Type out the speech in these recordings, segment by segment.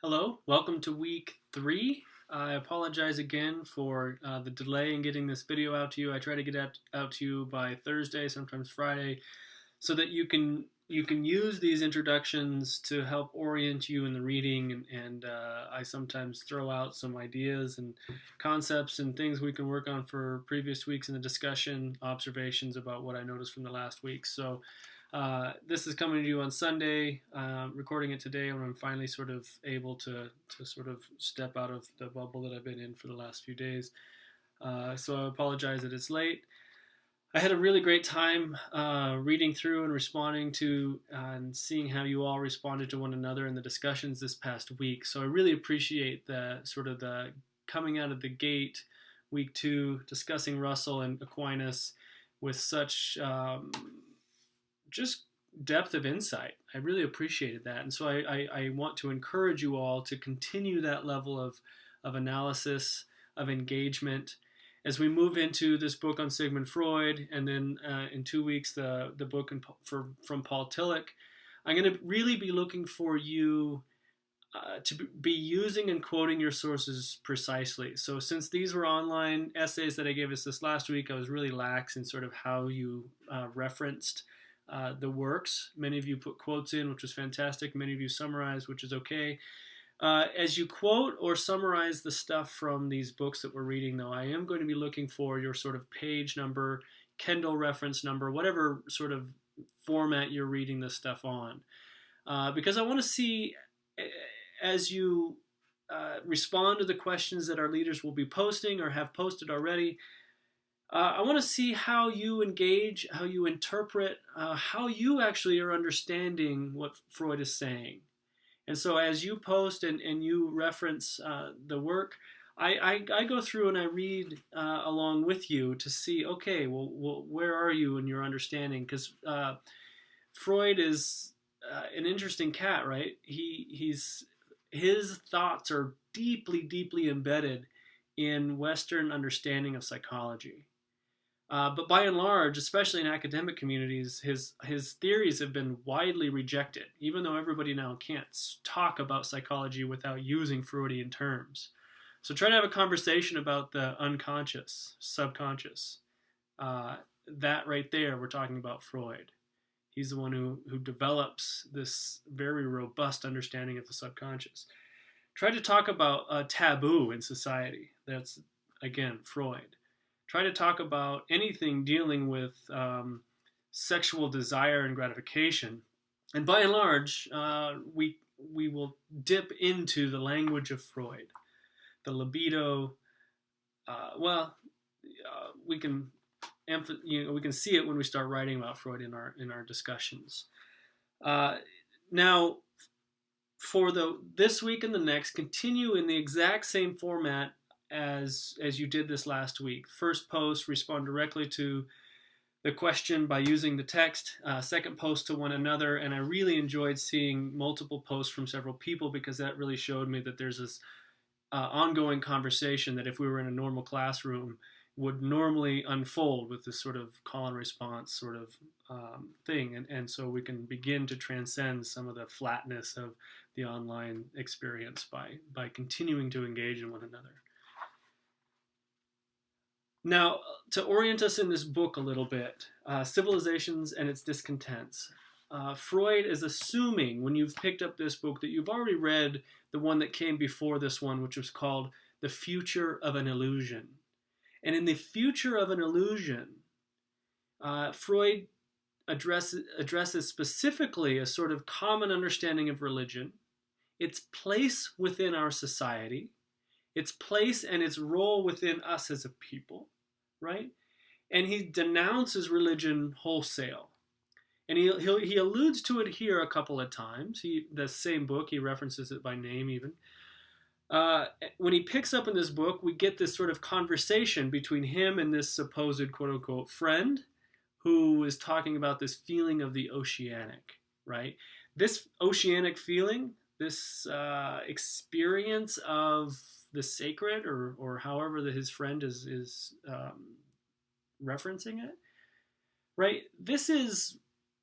Hello, welcome to week 3. I apologize again for the delay in getting this video out to you. I try to get out to you by Thursday, sometimes Friday, so that you can use these introductions to help orient you in the reading, and I sometimes throw out some ideas and concepts and things we can work on for previous weeks in the discussion, observations about what I noticed from the last week. So this is coming to you on Sunday, recording it today when I'm finally sort of able to sort of step out of the bubble that I've been in for the last few days. So I apologize that it's late. I had a really great time reading through and responding to and seeing how you all responded to one another in the discussions this past week. So I really appreciate the coming out of the gate, week 2, discussing Russell and Aquinas with such just depth of insight. I really appreciated that. And so I want to encourage you all to continue that level of analysis, of engagement. As we move into this book on Sigmund Freud, and then in 2 weeks, the book from Paul Tillich, I'm going to really be looking for you to be using and quoting your sources precisely. So since these were online essays that I gave us this last week, I was really lax in sort of how you referenced the works. Many of you put quotes in, which was fantastic. Many of you summarized, which is okay. As you quote or summarize the stuff from these books that we're reading, though, I am going to be looking for your sort of page number, Kendall reference number, whatever sort of format you're reading this stuff on. Because I want to see, as you respond to the questions that our leaders will be posting or have posted already, I want to see how you engage, how you interpret, how you actually are understanding what Freud is saying. And so as you post and you reference the work, I go through and I read along with you to see, okay, well where are you in your understanding? Because Freud is an interesting cat, right? His thoughts are deeply, deeply embedded in Western understanding of psychology. But by and large, especially in academic communities, his theories have been widely rejected, even though everybody now can't talk about psychology without using Freudian terms. So try to have a conversation about the unconscious, subconscious. That right there, we're talking about Freud. He's the one who develops this very robust understanding of the subconscious. Try to talk about a taboo in society. That's, again, Freud. Try to talk about anything dealing with sexual desire and gratification. And by and large, we will dip into the language of Freud, the libido. We can we can see it when we start writing about Freud in our discussions. Now, for this week and the next, continue in the exact same format as you did this last week. First post, respond directly to the question by using the text. Second post to one another, and I really enjoyed seeing multiple posts from several people because that really showed me that there's this ongoing conversation that if we were in a normal classroom would normally unfold with this sort of call and response sort of thing. And so we can begin to transcend some of the flatness of the online experience by continuing to engage in one another. Now, to orient us in this book a little bit, Civilizations and Its Discontents. Freud is assuming, when you've picked up this book, that you've already read the one that came before this one, which was called The Future of an Illusion. And in The Future of an Illusion, Freud addresses specifically a sort of common understanding of religion, its place within our society, its place and its role within us as a people, right? And he denounces religion wholesale. And he alludes to it here a couple of times. The same book, he references it by name even. When he picks up in this book, we get this sort of conversation between him and this supposed quote-unquote friend who is talking about this feeling of the oceanic, right? This oceanic feeling, this experience of the sacred, or however his friend is referencing it, right? This is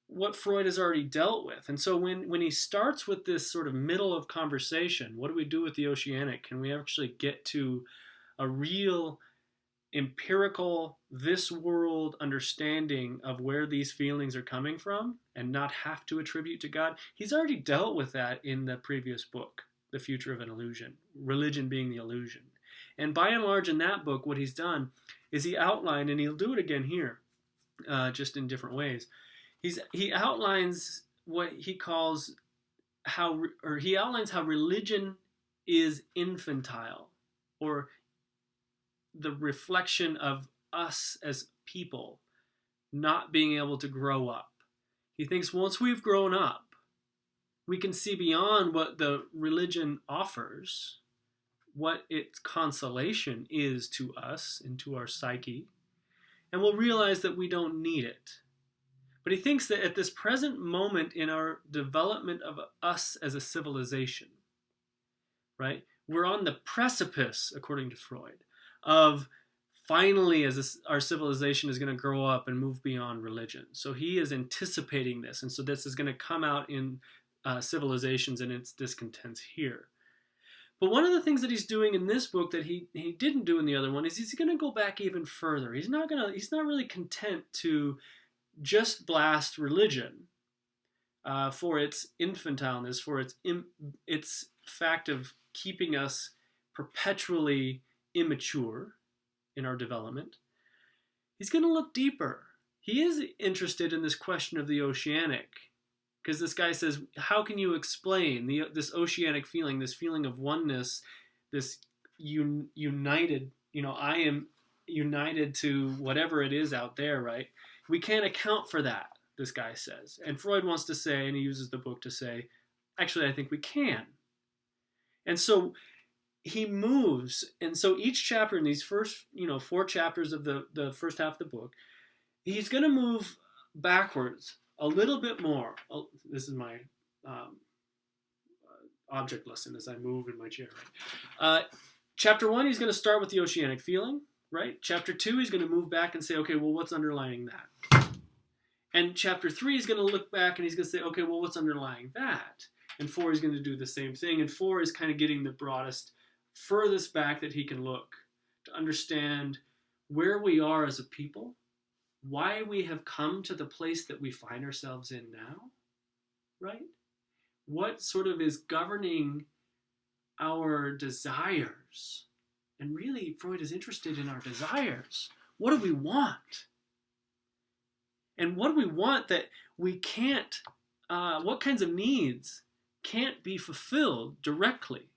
what Freud has already dealt with. And so when he starts with this sort of middle of conversation, what do we do with the oceanic? Can we actually get to a real empirical, this world understanding of where these feelings are coming from and not have to attribute to God? He's already dealt with that in the previous book, The Future of an Illusion, religion being the illusion. And by and large in that book, what he's done is he outlined, and he'll do it again here, just in different ways. He outlines what he calls he outlines how religion is infantile, or the reflection of us as people not being able to grow up. He thinks once we've grown up, we can see beyond what the religion offers, what its consolation is to us and to our psyche, and we'll realize that we don't need it. But he thinks that at this present moment in our development of us as a civilization, right, we're on the precipice, according to Freud, of finally as our civilization is going to grow up and move beyond religion. So he is anticipating this, and so this is going to come out in civilizations and its discontents here. But one of the things that he's doing in this book that he didn't do in the other one is he's going to go back even further. He's not really content to just blast religion for its infantileness, for its fact of keeping us perpetually immature in our development. He's going to look deeper. He is interested in this question of the oceanic, because this guy says, how can you explain this oceanic feeling, this feeling of oneness, this united, I am united to whatever it is out there, right? We can't account for that, this guy says. And Freud wants to say, and he uses the book to say, actually, I think we can. And so he moves, and so each chapter in these first, 4 chapters of the first half of the book, he's going to move backwards a little bit more. Oh, this is my object lesson as I move in my chair. Chapter 1, he's going to start with the oceanic feeling, right? Chapter 2, he's going to move back and say, okay, well, what's underlying that? And chapter 3, he's going to look back and he's going to say, okay, well, what's underlying that? And 4, he's going to do the same thing. And 4 is kind of getting the broadest, furthest back that he can look to understand where we are as a people, why we have come to the place that we find ourselves in now, right? What sort of is governing our desires? And really, Freud is interested in our desires. What do we want? And what do we want that we can't, what kinds of needs can't be fulfilled directly?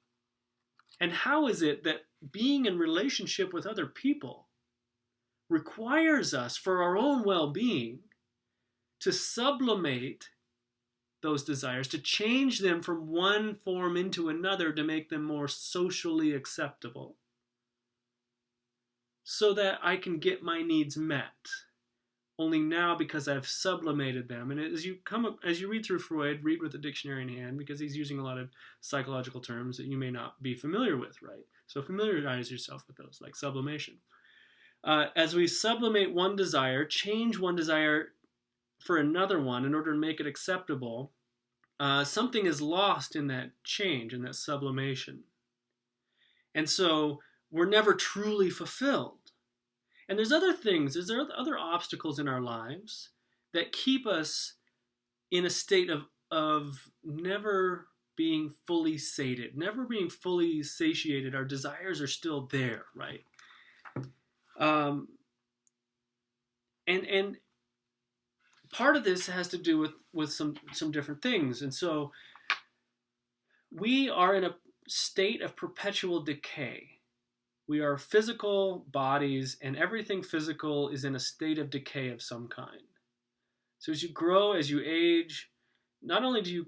And how is it that being in relationship with other people requires us, for our own well-being, to sublimate those desires, to change them from one form into another to make them more socially acceptable, so that I can get my needs met? Only now, because I've sublimated them. And as you read through Freud, read with a dictionary in hand, because he's using a lot of psychological terms that you may not be familiar with, right? So familiarize yourself with those, like sublimation. As we sublimate one desire, change one desire for another one in order to make it acceptable, something is lost in that change, in that sublimation. And so we're never truly fulfilled. And there's other things, there's other obstacles in our lives that keep us in a state of never being fully sated, never being fully satiated. Our desires are still there, right? And part of this has to do with some different things. And so we are in a state of perpetual decay. We are physical bodies, and everything physical is in a state of decay of some kind. So as you grow, as you age, not only do you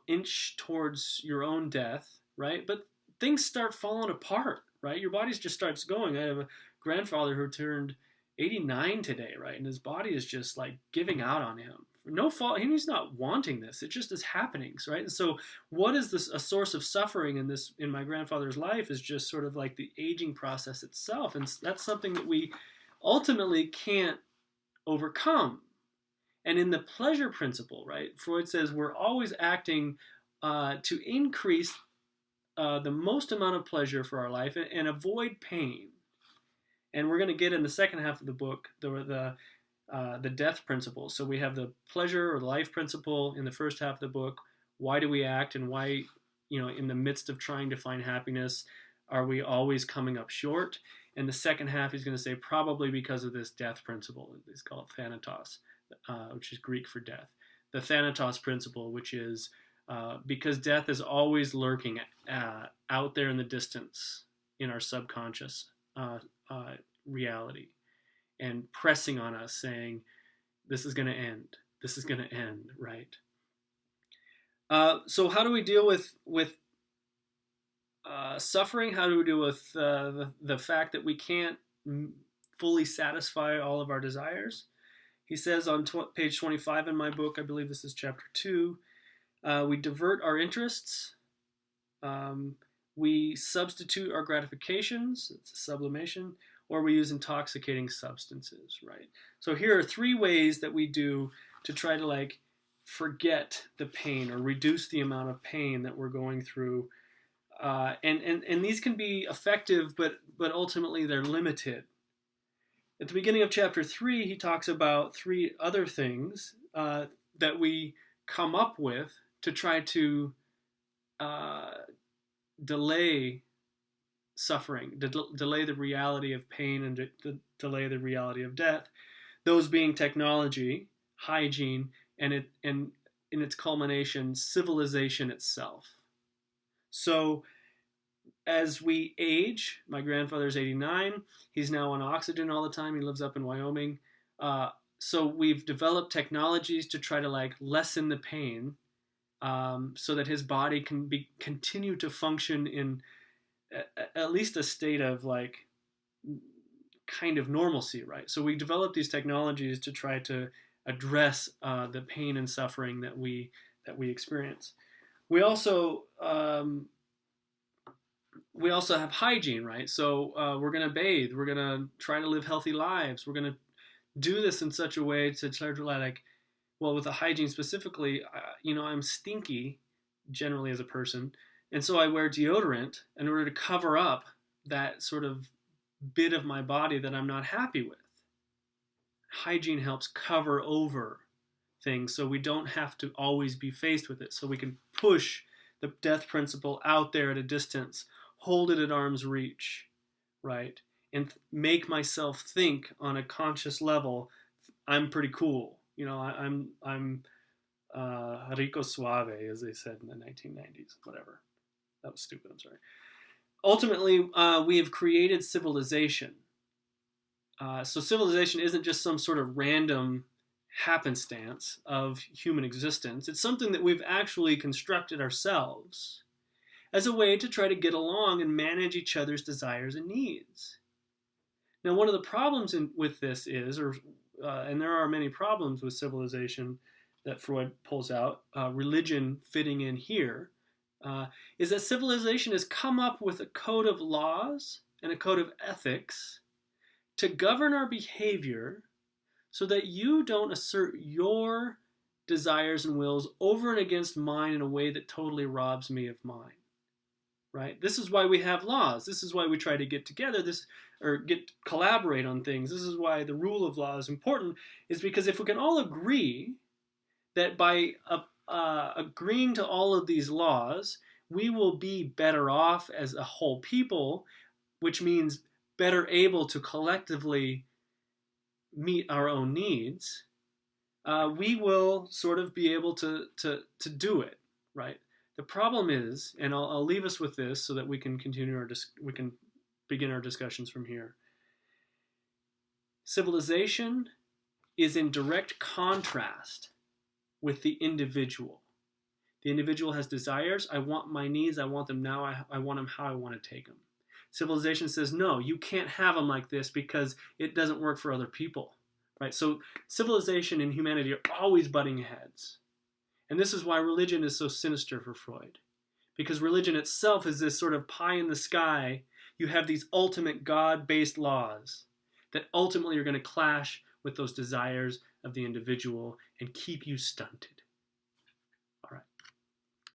inch towards your own death, right? But things start falling apart, right? Your body just starts going. I have a grandfather who turned 89 today, right? And his body is just like giving out on him. For no fault, he's not wanting this. It just is happening, right? And so what is this, a source of suffering in my grandfather's life, is just sort of like the aging process itself. And that's something that we ultimately can't overcome. And in the pleasure principle, right, Freud says we're always acting to increase the most amount of pleasure for our life and avoid pain. And we're going to get in the second half of the book the death principle. So we have the pleasure or the life principle in the first half of the book. Why do we act, and why, in the midst of trying to find happiness, are we always coming up short? And the second half, he's going to say probably because of this death principle. It's called thanatos, which is Greek for death. The thanatos principle, which is because death is always lurking out there in the distance in our subconscious reality, and pressing on us, saying, this is going to end. This is going to end, right? So how do we deal with suffering? How do we deal with the fact that we can't fully satisfy all of our desires? He says on page 25 in my book, I believe this is chapter 2, we divert our interests. We substitute our gratifications, it's sublimation, or we use intoxicating substances, right? So here are 3 ways that we do to try to forget the pain or reduce the amount of pain that we're going through. And these can be effective, but ultimately they're limited. At the beginning of chapter 3, he talks about 3 other things that we come up with to try to delay suffering, delay the reality of pain, and delay the reality of death. Those being technology, hygiene, and in its culmination, civilization itself. So as we age, my grandfather's 89, he's now on oxygen all the time, he lives up in Wyoming. So we've developed technologies to try to lessen the pain, so that his body can continue to function in at least a state of kind of normalcy, right? So we developed these technologies to try to address the pain and suffering that we experience. We also have hygiene, right? So we're going to bathe. We're going to try to live healthy lives. We're going to do this in such a way to try to well, with the hygiene specifically, I'm stinky generally as a person. And so I wear deodorant in order to cover up that sort of bit of my body that I'm not happy with. Hygiene helps cover over things so we don't have to always be faced with it. So we can push the death principle out there at a distance, hold it at arm's reach, right? And make myself think on a conscious level, I'm pretty cool. I'm rico suave, as they said in the 1990s, whatever. That was stupid, I'm sorry. Ultimately, we have created civilization. So civilization isn't just some sort of random happenstance of human existence. It's something that we've actually constructed ourselves as a way to try to get along and manage each other's desires and needs. Now, one of the problems with this is, and there are many problems with civilization that Freud pulls out, religion fitting in here, is that civilization has come up with a code of laws and a code of ethics to govern our behavior so that you don't assert your desires and wills over and against mine in a way that totally robs me of mine. Right? This is why we have laws. This is why we try to get together collaborate on things. This is why the rule of law is important, is because if we can all agree that by agreeing to all of these laws, we will be better off as a whole people, which means better able to collectively meet our own needs, we will sort of be able to do it, right? The problem is, and I'll leave us with this so that we can we can begin our discussions from here. Civilization is in direct contrast with the individual. The individual has desires. I want my needs. I want them now. I want them how I want to take them. Civilization says, no, you can't have them like this because it doesn't work for other people, right? So civilization and humanity are always butting heads. And this is why religion is so sinister for Freud, because religion itself is this sort of pie in the sky. You have these ultimate God-based laws that ultimately are going to clash with those desires of the individual and keep you stunted.